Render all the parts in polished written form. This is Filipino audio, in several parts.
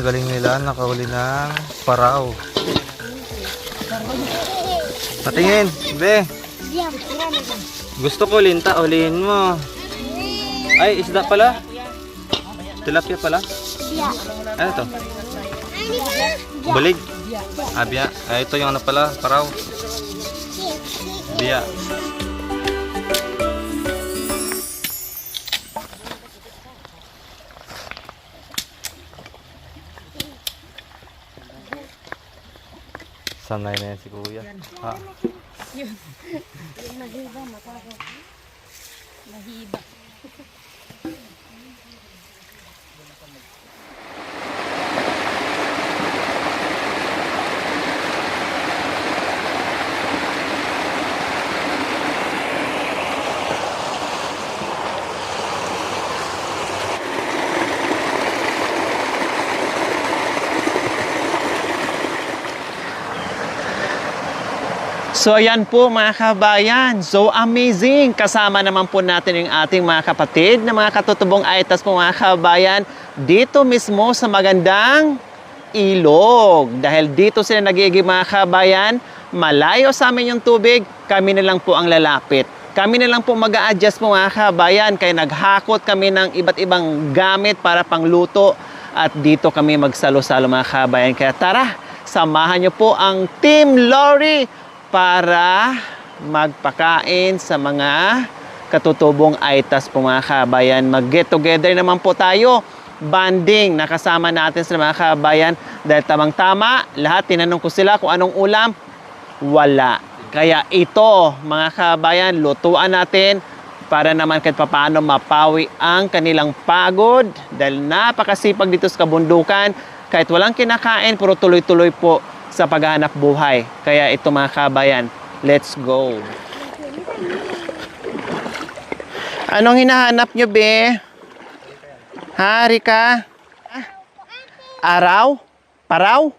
ang galing nila, nakahuli ng paraw. Patingin, be. Gusto ko linta, ulihin mo. Ay, isda pala. Tilapia pala. Ano to? Balig. Biya. Ay, ito yung ano pala, paraw. Biya. Sanay na yan si kuya. Ha? Yun. Yung nahiba, matako. Nahiba. So ayan po mga kabayan, so amazing! Kasama naman po natin yung ating mga kapatid na mga katutubong aitas po mga kabayan dito mismo sa magandang ilog. Dahil dito sila nagiging mga kabayan, malayo sa amin yung tubig, kami na lang po ang lalapit. Kami na lang po mag-a-adjust po mga kabayan, kaya naghakot kami ng iba't ibang gamit para pangluto at dito kami magsalo-salo mga kabayan. Kaya tara, samahan nyo po ang Team Lori para magpakain sa mga katutubong aitas po mga kabayan. Mag-get together naman po tayo. Banding, nakasama natin sa mga kabayan. Dahil tamang-tama, lahat tinanong ko sila kung anong ulam. Wala. Kaya ito, mga kabayan, lutuan natin para naman kahit papaano mapawi ang kanilang pagod. Dahil napakasipag dito sa kabundukan. Kahit walang kinakain, pero tuloy-tuloy po sa paghahanap buhay. Kaya ito mga kabayan, let's go. Anong hinahanap nyo, be? Ha, Rika? Araw? Paraw?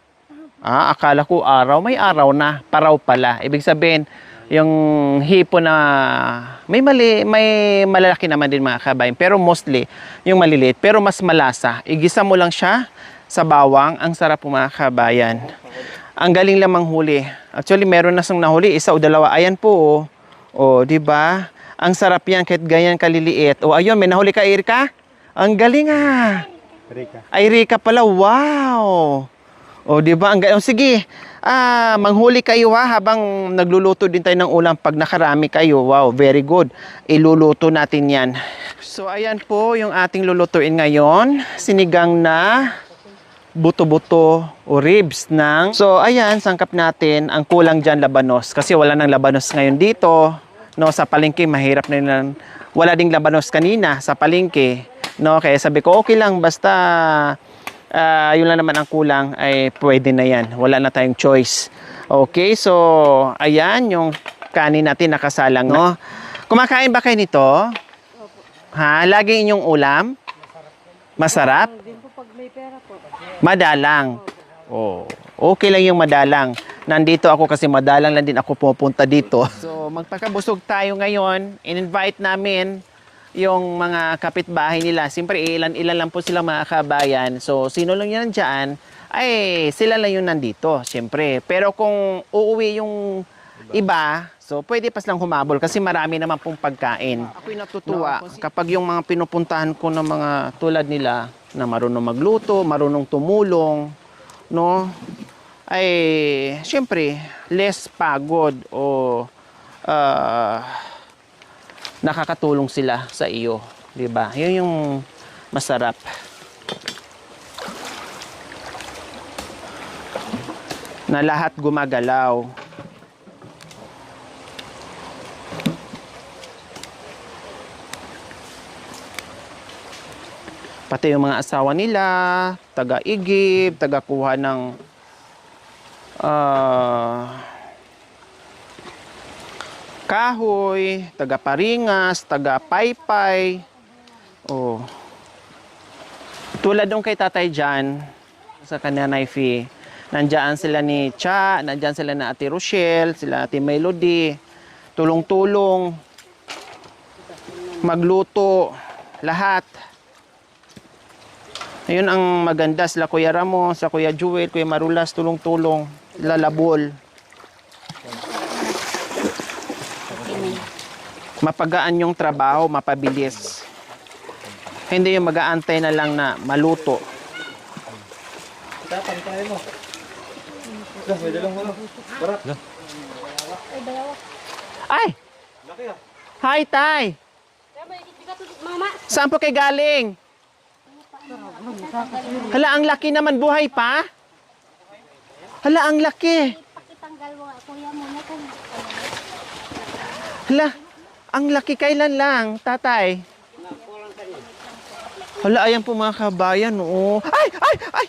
Ah, akala ko araw. May araw na. Paraw pala. Ibig sabihin, yung hipo na may malalaki naman din mga kabayan. Pero mostly, yung maliliit. Pero mas malasa. Igisa mo lang siya sa bawang. Ang sarap po mga kabayan. Ang galing lamang huli. Actually, meron na sang nahuli, isa o dalawa. Ayan po, oh, di ba? Ang sarap yan kahit ganyan kaliliit. O, ayun, may nahuli ka, Erika? Ang galing ah. Rika. Ay, Rika pala. Wow. O, di ba? Ang galing. Sige, manghuli kayo ha, habang nagluluto din tayo ng ulam. Pag nakarami kayo, wow, very good. Iluluto natin yan. So, ayan po yung ating lulutuin ngayon. Sinigang na buto-buto o ribs ng... So, ayan, sangkap natin. Ang kulang dyan, labanos. Kasi wala nang labanos ngayon dito. No, sa palengke, mahirap na yun. Wala ding labanos kanina sa palengke. No, kaya sabi ko, okay lang. Basta, yun lang naman ang kulang, ay pwede na yan. Wala na tayong choice. Okay, so, ayan, yung kanin natin nakasalang. No? Kumakain ba kayo nito? Ha? Lagi inyong ulam? Masarap? Madalang. Oh, okay lang yung madalang. Nandito ako kasi madalang lang din ako pupunta dito. So, magpakabusog tayo ngayon. In-invite namin yung mga kapitbahay nila. Siyempre, ilan-ilan lang po sila mga kabayan. So, sino lang yan dyan, ay sila lang yung nandito. Siyempre. Pero kung uuwi yung iba, so pwede pas lang humabol kasi marami naman pong pagkain. Ako'y natutuwa kapag yung mga pinupuntahan ko ng mga tulad nila, na marunong magluto, marunong tumulong, no? Ay, syempre, less pagod o nakakatulong sila sa iyo, 'di ba? 'Yun yung masarap. Na lahat gumagalaw. Pati yung mga asawa nila, taga-igib, taga-kuha ng kahoy, taga-paringas, taga-paypay. Oh. Tulad nung kay Tatay Jan, sa kanya Naifi, nandiyan sila ni Cha, nandiyan sila na Ate Rochelle, sila Ate Melody, tulong-tulong, magluto, lahat. Ayun ang maganda sila Kuya Ramos, sa Kuya Jewel, Kuya Marulas, tulong-tulong, lalabol. Mapagaan yung trabaho, mapabilis. Hindi yung mag-aantay na lang na maluto. Tapang tayo mo. May dalawang mo. Barat. Ay! Laki ah. Hi, Tay! Mama. Saan po kayo galing? Hala, ang laki naman. Buhay pa? Hala, ang laki. Pakitanggal mo kuya mo na kung Hala, ang laki. Kailan lang, tatay? Hala, ayan po mga kabayan. Oo. Ay, ay, ay!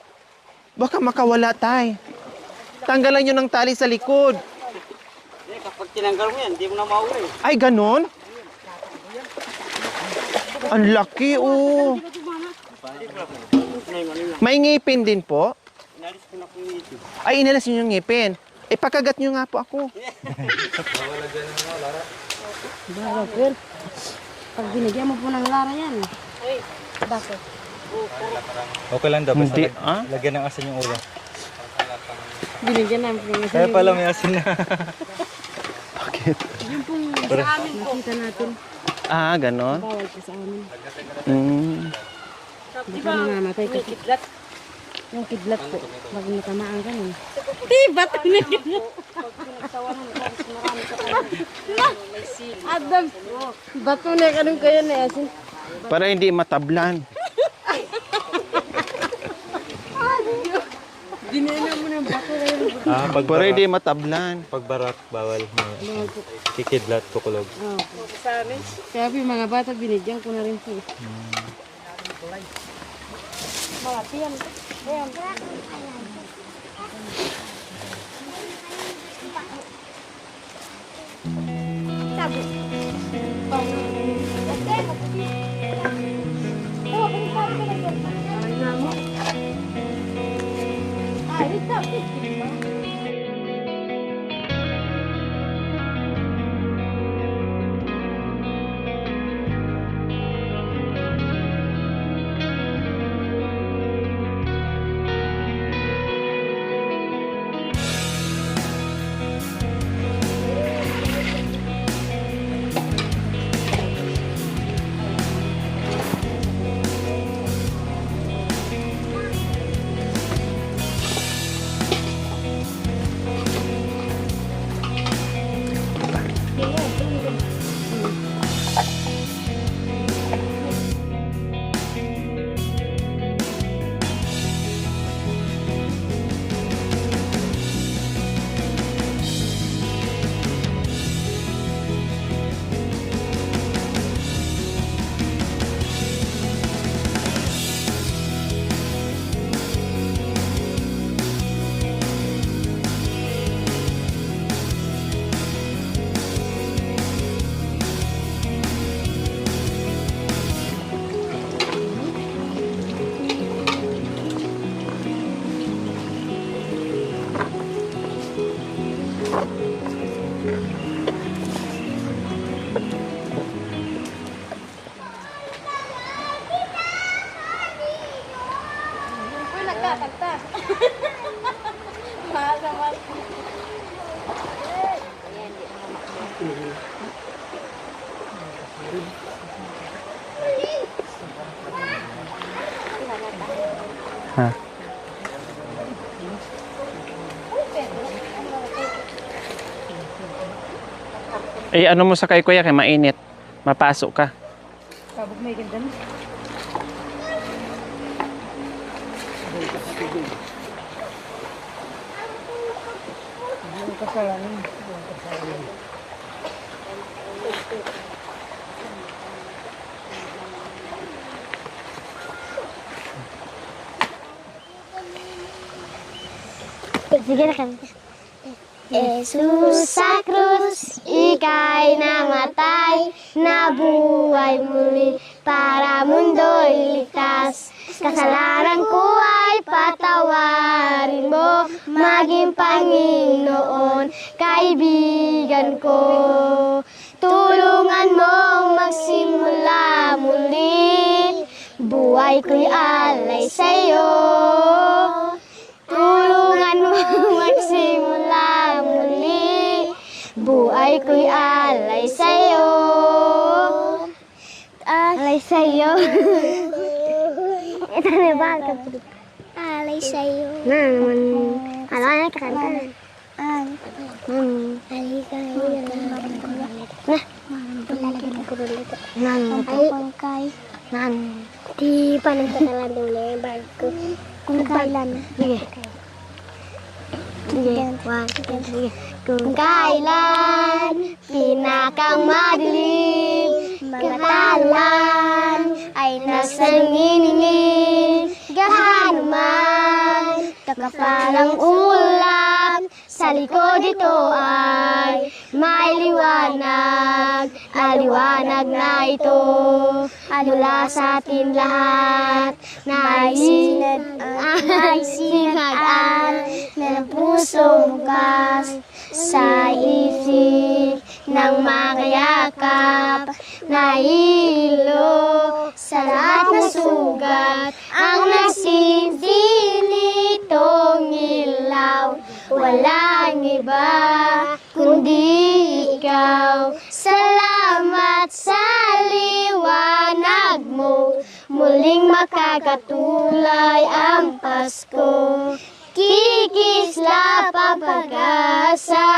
Baka makawala, tay. Tanggalan nyo ng tali sa likod. Kapag tinanggal mo yan, hindi mo na mauwi. Ay, ganon? Ang laki, oh. May ngipin din po? Inalis ko na kung ito. Ay, inalas nyo yung ngipin. Eh, pakagat nyo nga po ako. Bawa, Phil. Pag binigyan mo po ng Lara yan. Bakit? Okay lang daw. Basta Hindi, ah? lagyan ng asin yung ulo. Binigyan namin po ng Kaya pala may asin na. Bakit? Yung pong sa amin po. Nakita natin. Ah, ganon? Bawal po sa amin. Mm. Baka nangamatay ka. Kidlat. Yung kidlat po. Pag natamaan ka nun. Tibat na yun. Pag pinagtawanan ka, marami ka pa. Adam. Bato na kanong kaya na yasin. Para hindi matablan. Dinena mo ng bato na yun. Para hindi matablan. Pag barat, bawal. Kikidlat, kukulog. Oh. Kaya po yung mga bata, binigyan ko na rin po. Mga tiyan. Ayan. Sabi. Ay, sabi. Nagtatagta. Mahal naman. Ha? Eh, ano mo sa kay kuya kay mainit. Mapasok ka. Sabog may ganda na. Sige na kami. Jesus sa krus, ika'y namatay, nabuhay muli para mundo'y ligtas. Kasalanan ko ay patawarin mo, maging Panginoon, kaibigan ko. Tulungan mong magsimula muli, buhay Buhay ko'y alay sa'yo. Tulungan mo magsimula muli. Buhay ko'y alay sa'yo. Alay sa'yo. Ito na ba? Alay sa'yo. Na naman. Ano na kakanta? Alay sa'yo. Di pa nagtatalan doon eh, bago kung kailan. Sige. Sige. Kung kailan pinakang madilim, katalan ay nasanginingin, gahanuman, kakapalang ulap, sa likod ito ay may liwanag, aliwanag na ito, mula sa atin lahat, na sinagaan ng puso bukas, sa isip ng mga yakap, na ilo sa lahat ng sugat, ang nagsinti nitong ilaw, walang iba kundi ikaw. Salamat sa liwanag mo, muling makakatulay ang Pasko. Kikislap ang pag-asa,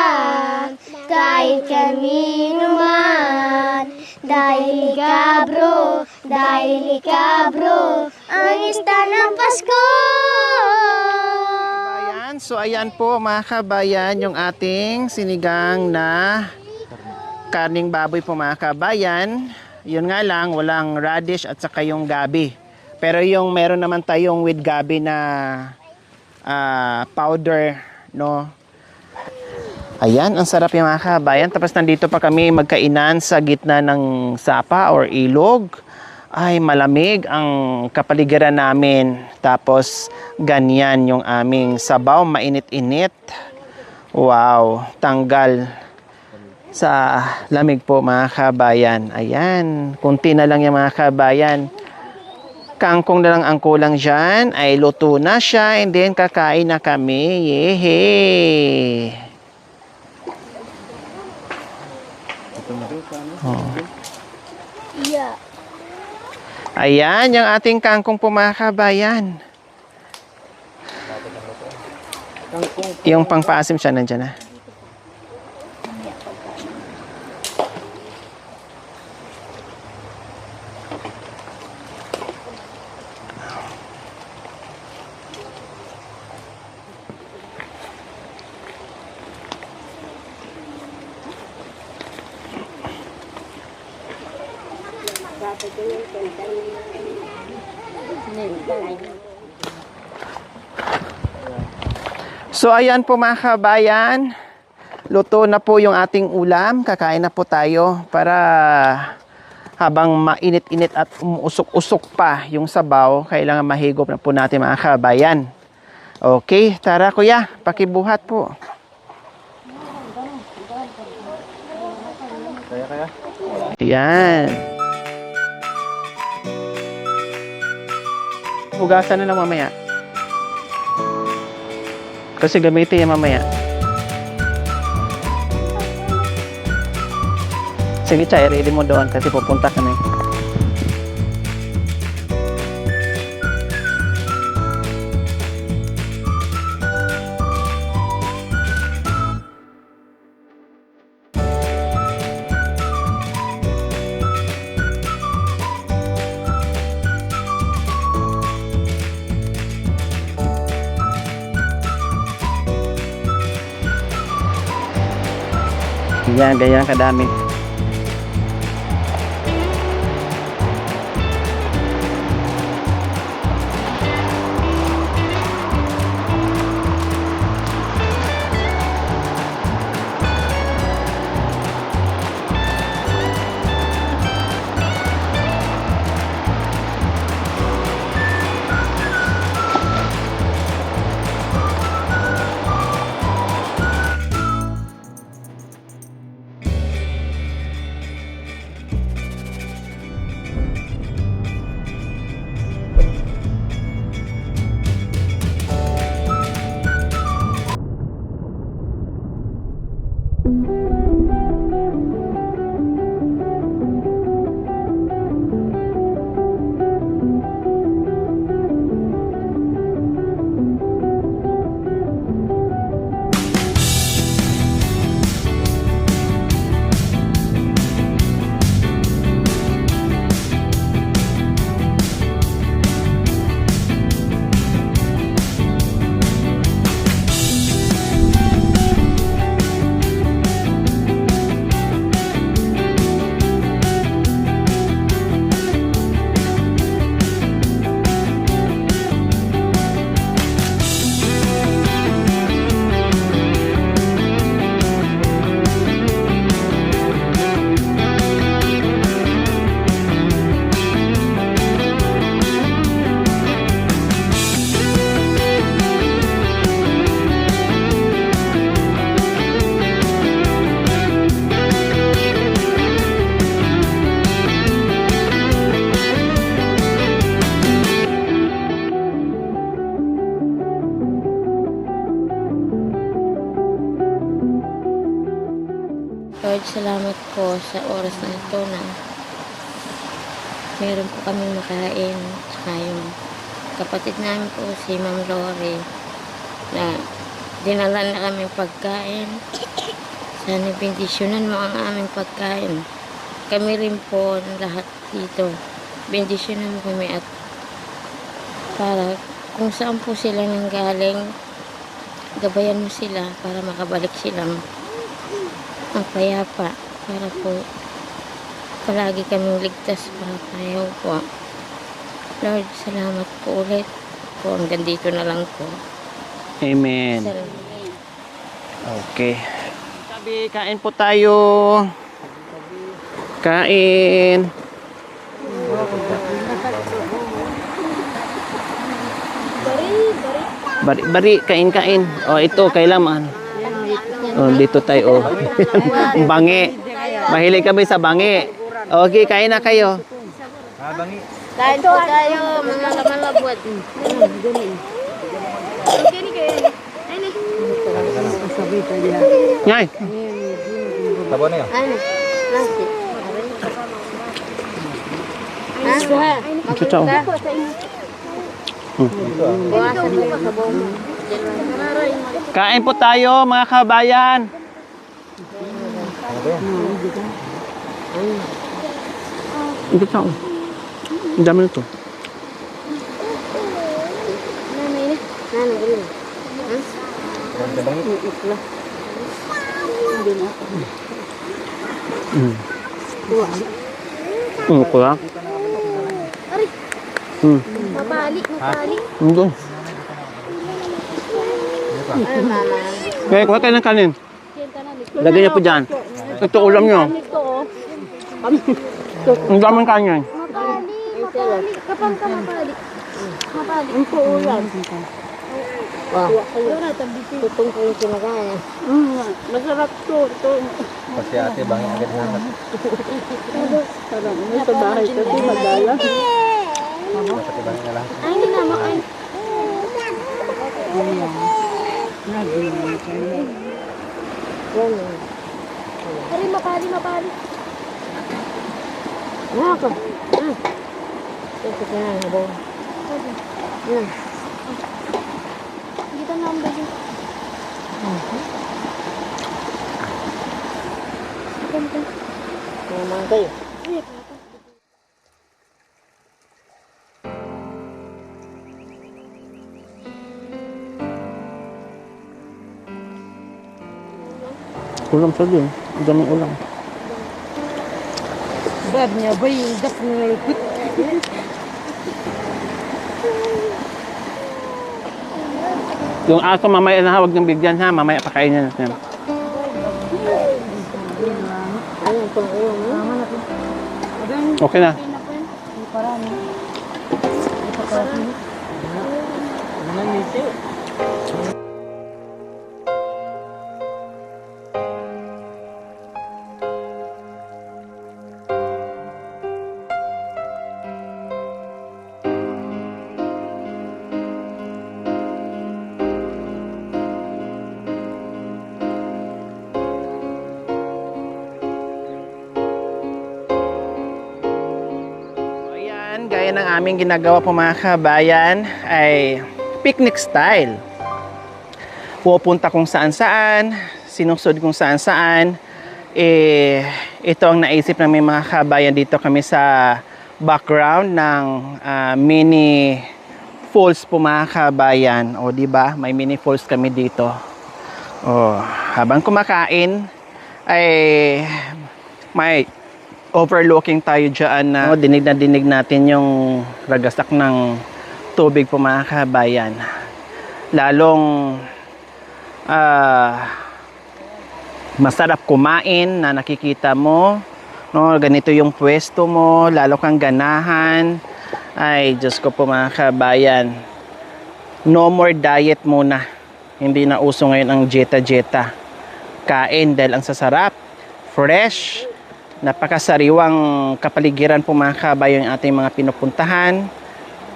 kahit kanino man. Dahil ikabro, ang ista ng Pasko. So ayan po mga kabayan, yung ating sinigang na karning baboy po mga kabayan. Yun nga lang, walang radish at saka yung gabi. Pero yung meron naman tayong with gabi na powder, no? Ayan, ang sarap yung mga kabayan. Tapos nandito pa kami magkainan sa gitna ng sapa or ilog. Ay, malamig ang kapaligiran namin. Tapos, ganyan yung aming sabaw, mainit-init. Wow, tanggal sa lamig po mga kabayan. Ayan, kunti na lang yung mga kabayan. Kangkong na lang ang kulang dyan. Ay, luto na siya. And then, kakain na kami. Yehey! Oh. Yeah. Ayan, yung ating kangkong po mga kabayan. Yung pangpaasim siya, nandyan na. So ayan po mga kabayan, luto na po yung ating ulam. Kakain na po tayo para habang mainit-init at umuusok-usok pa yung sabaw, kailangan mahigop na po natin mga kabayan. Okay, tara kuya, pakibuhat po. Kaya. Ayan. Hugasan na lang mamaya. Kasi gamitin yan mamaya. Sige, Chay, ready mo doon kasi pupunta kami. Yan, ganyan kadami. Lord, salamat po sa oras na ito na meron po kami makain. Tsaka yung kapatid namin po, si Ma'am Lori, na dinala na kami pagkain. Sana bendisyonan mo ang aming pagkain. Kami rin po, lahat dito. Bendisyonan mo kami at para kung saan po sila nanggaling, gabayan mo sila para makabalik silang ang payapa. Para po palagi kaming ligtas para pareho po. Lord, salamat po ulit po. Hanggang dito na lang po. Amen. Salamat. Okay. Sabi, kain po tayo. Kain. Bari, kain. Oh, ito, kailangan. Oh, dito tayo. Oh. Bangi. Mahilig kami sa bangi. Okay, kain na kayo. Kain po tayo, mga kamalabot. Ngay. Tabo na yun. Ano? Plastic. Ha? Ito tao. Buwasan mo sa buong. Kain po tayo, mga kabayan. Ito tao. Ang dami nito. Kuya. Mapali. Doon. Kaya kuha kayo ng kanin. Lagay niyo po dyan. Ito ulam niyo. Ang daming kanin. Mapali. Kapag ka mapali. Ang po ulam. Wow. Tutong po yung kinagaya. Masarap to. Kasi ate, bangi agad hanap. May sa bahay kasi madala. Kasi bangi na lang. Ay, hindi na makain. Ari, mapali. Nako. Ito ka na nabo. Kita na ang bagay. Naman kayo. Ulam sa din. Ang daming ulam. Bad niya ba yung dak na Yung aso mamaya na huwag niyong bigyan ha. Mamaya pakainin natin. Ayun po, ayun. Okay na. Gaya ng aming ginagawa po mga kabayan ay picnic style. Pupunta kung saan-saan, sinusod kung saan-saan. Ito ang naisip ng mga kabayan dito kami sa background ng mini falls po mga kabayan. O di ba? May mini falls kami dito. O, habang kumakain ay may overlooking tayo dyan na dinig na dinig natin yung ragasak ng tubig po mga kabayan. Lalong masarap kumain na nakikita mo, no? Ganito yung pwesto mo, lalo kang ganahan. Ay, Diyos ko po mga kabayan. No more diet muna. Hindi na uso ngayon ang jeta-jeta. Kain dahil ang sasarap, fresh, napakasariwang kapaligiran po mga kabayan yung ating mga pinupuntahan.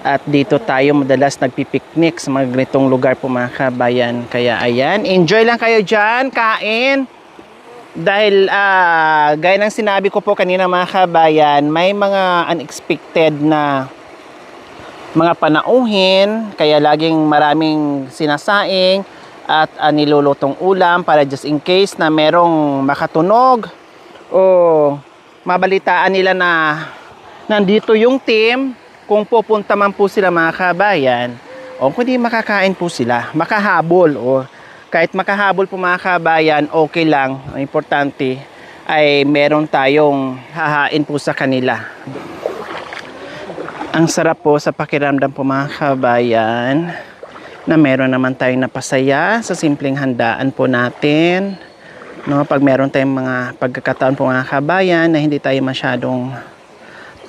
At dito tayo madalas nagpipiknik sa mga ganitong lugar po mga kabayan. Kaya ayan, enjoy lang kayo dyan, kain. Dahil gaya ng sinabi ko po kanina mga kabayan, may mga unexpected na mga panauhin, kaya laging maraming sinasaing at nilulutong ulam para just in case na merong makatunog o mabalitaan nila na nandito yung team, kung pupunta man po sila mga kabayan o kung di makakain po sila, makahabol o kahit makahabol po mga kabayan, okay lang. Ang importante ay meron tayong hahain po sa kanila. Ang sarap po sa pakiramdam po mga kabayan na meron naman tayong napasaya sa simpleng handaan po natin. No, pag meron tayong mga pagkakataon po mga kabayan na hindi tayo masyadong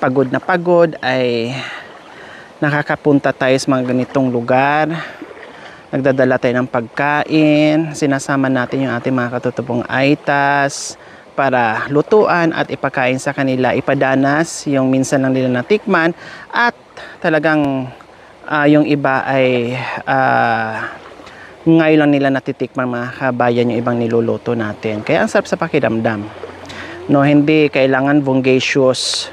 pagod na pagod ay nakakapunta tayo sa mga ganitong lugar. Nagdadala tayo ng pagkain, sinasama natin yung ating mga katutubong aitas para lutuan at ipakain sa kanila, ipadanas yung minsan lang nila natikman at talagang yung iba ay ngayon lang nila natitikman mga kabayan yung ibang niluluto natin. Kaya ang sarap sa pakiramdam. No, hindi kailangan bongacious.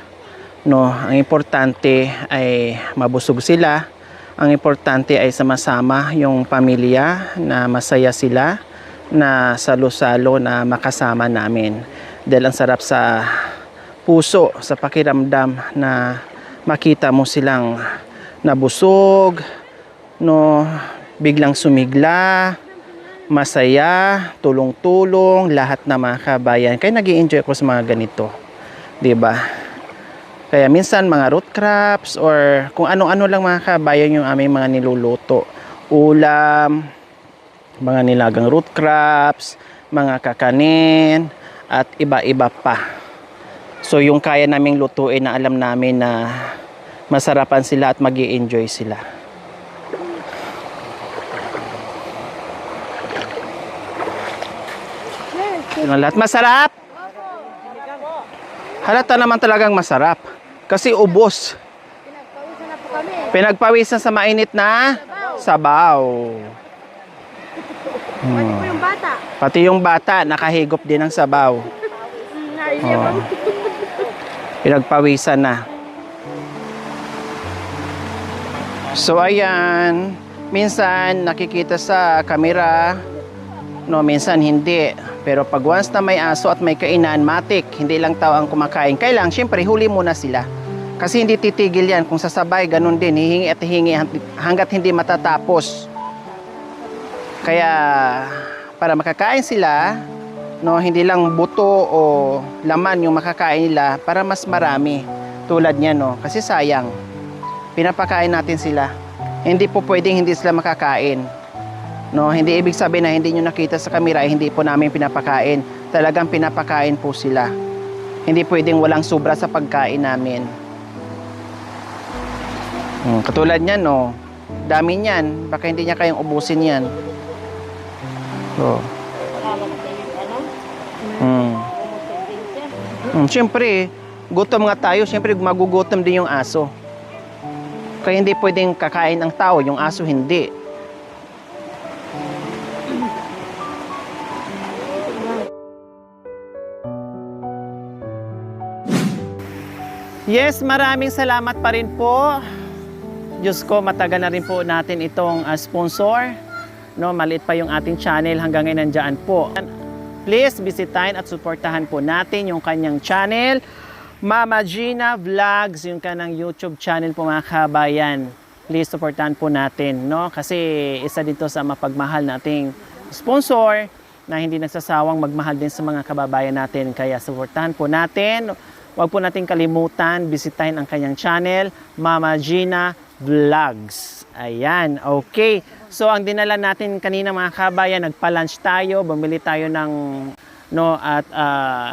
No, ang importante ay mabusog sila. Ang importante ay sama-sama yung pamilya na masaya sila na salo-salo na makasama namin. Dahil ang sarap sa puso, sa pakiramdam na makita mo silang nabusog, no, biglang sumigla, masaya, tulong-tulong, lahat na mga kabayan. Kaya nag-i-enjoy ako sa mga ganito. 'Di ba? Kaya minsan mga root crops or kung ano-ano lang mga kabayan yung aming mga niluluto. Ulam, mga nilagang root crops, mga kakanin, at iba-iba pa. So yung kaya naming lutuin na alam namin na masarapan sila at mag-i-enjoy sila. Yung lahat masarap? Halata naman talagang masarap. Kasi ubos. Pinagpawisan sa mainit na sabaw. Pati po yung bata. Pati yung bata, nakahigop din ng sabaw. Oh. Pinagpawisan na. So ayan, minsan nakikita sa kamera, no, minsan hindi. Pero pag once na may aso at may kainan, matik, hindi lang tao ang kumakain. Kailang, syempre, huli muna sila. Kasi hindi titigil yan. Kung sasabay, ganun din. Hihingi at hihingi hanggat hindi matatapos. Kaya, para makakain sila, no, hindi lang buto o laman yung makakain nila, para mas marami. Tulad niya, no. Kasi sayang. Pinapakain natin sila. Hindi po pwedeng hindi sila makakain. No, hindi ibig sabihin na hindi nyo nakita sa kamera ay hindi po namin pinapakain. Talagang pinapakain po sila. Hindi pwedeng walang sobra sa pagkain namin. Katulad niyan, no. Dami niyan. Baka hindi niya kayang ubusin yan. So. Siyempre, gutom nga tayo. Siyempre, magugutom din yung aso. Kaya hindi pwedeng kakain ang tao, yung aso hindi. Yes, maraming salamat pa rin po. Diyos ko, matagal na rin po natin itong sponsor. No, maliit pa yung ating channel, hanggang ngayon nandiyan po. Please bisitahin at suportahan po natin yung kanyang channel, Mama Gina Vlogs, yung kanyang YouTube channel po mga kabayan. Please suportahan po natin, no? Kasi isa dito sa mapagmahal nating sponsor na hindi nagsasawang magmahal din sa mga kababayan natin. Kaya suportahan po natin. Huwag po natin kalimutan, bisitahin ang kanyang channel, Mama Gina Vlogs. Ayan, okay. So, ang dinala natin kanina mga kabayan, nagpa-lunch tayo, bumili tayo ng, no, at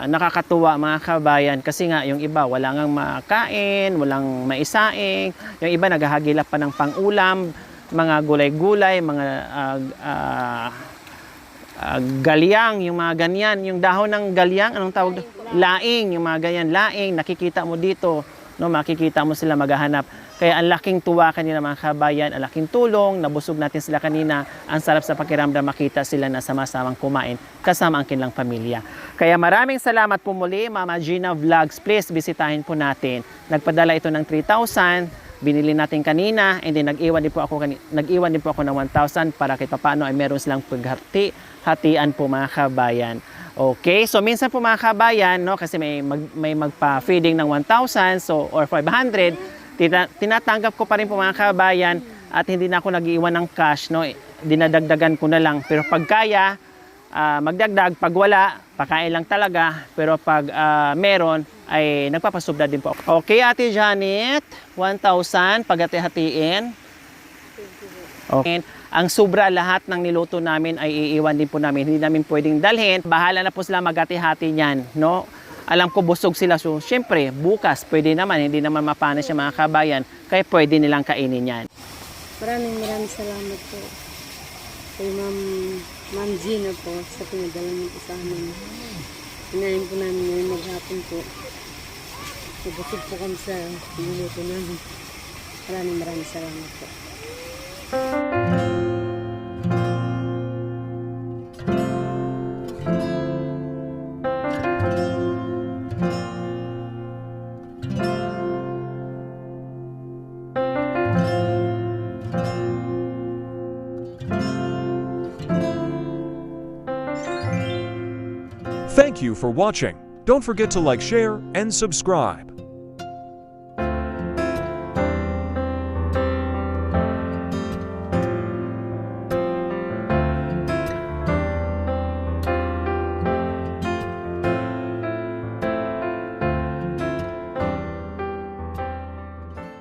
nakakatuwa mga kabayan. Kasi nga, yung iba, wala ngang makain, walang maisaing. Yung iba, naghahagilap pa ng pang-ulam, mga gulay-gulay, mga galyang, yung mga ganyan. Yung dahon ng galyang, anong tawag? Laing, yung mga ganyan, laing, nakikita mo dito, no, makikita mo sila maghahanap. Kaya ang laking tuwa kanina mga kabayan, ang laking tulong, nabusog natin sila kanina. Ang sarap sa pakiramdam makita sila na sama-samang kumain kasama ang kanilang pamilya. Kaya maraming salamat po muli, Mama Gina Vlogs. Please bisitahin po natin. Nagpadala ito ng 3,000, binili natin kanina, and then nag-iwan din po ako ng 1,000 para kahit paano ay meron silang paghati-hatian po mga kabayan. Okay, so minsan po mga kabayan, no, kasi may magpa-feeding ng 1,000 so or 500, tinatanggap ko pa rin po mga kabayan at hindi na ako nag-iwan ng cash, no. Dinadagdagan ko na lang. Pero pag kaya, magdagdag. Pag wala, pakain lang talaga. Pero pag meron, ay nagpapasubra din po ako. Okay, Ate Janet, 1,000 paghati-hatiin. Okay. Ang sobra lahat ng niluto namin ay iiwan din po namin. Hindi namin pwedeng dalhin. Bahala na po sila maghati-hati niyan, no? Alam ko busog sila. So, syempre, bukas pwede naman. Hindi naman mapanas yung mga kabayan. Kaya pwede nilang kainin yan. Maraming salamat po kay Ma'am Gina po sa pinadala niyo po sa amin. Kinain po namin ngayon maghapon po. Nabusog po kami sa niluto namin. Maraming salamat po. Thank you for watching. Don't forget to like, share, and subscribe.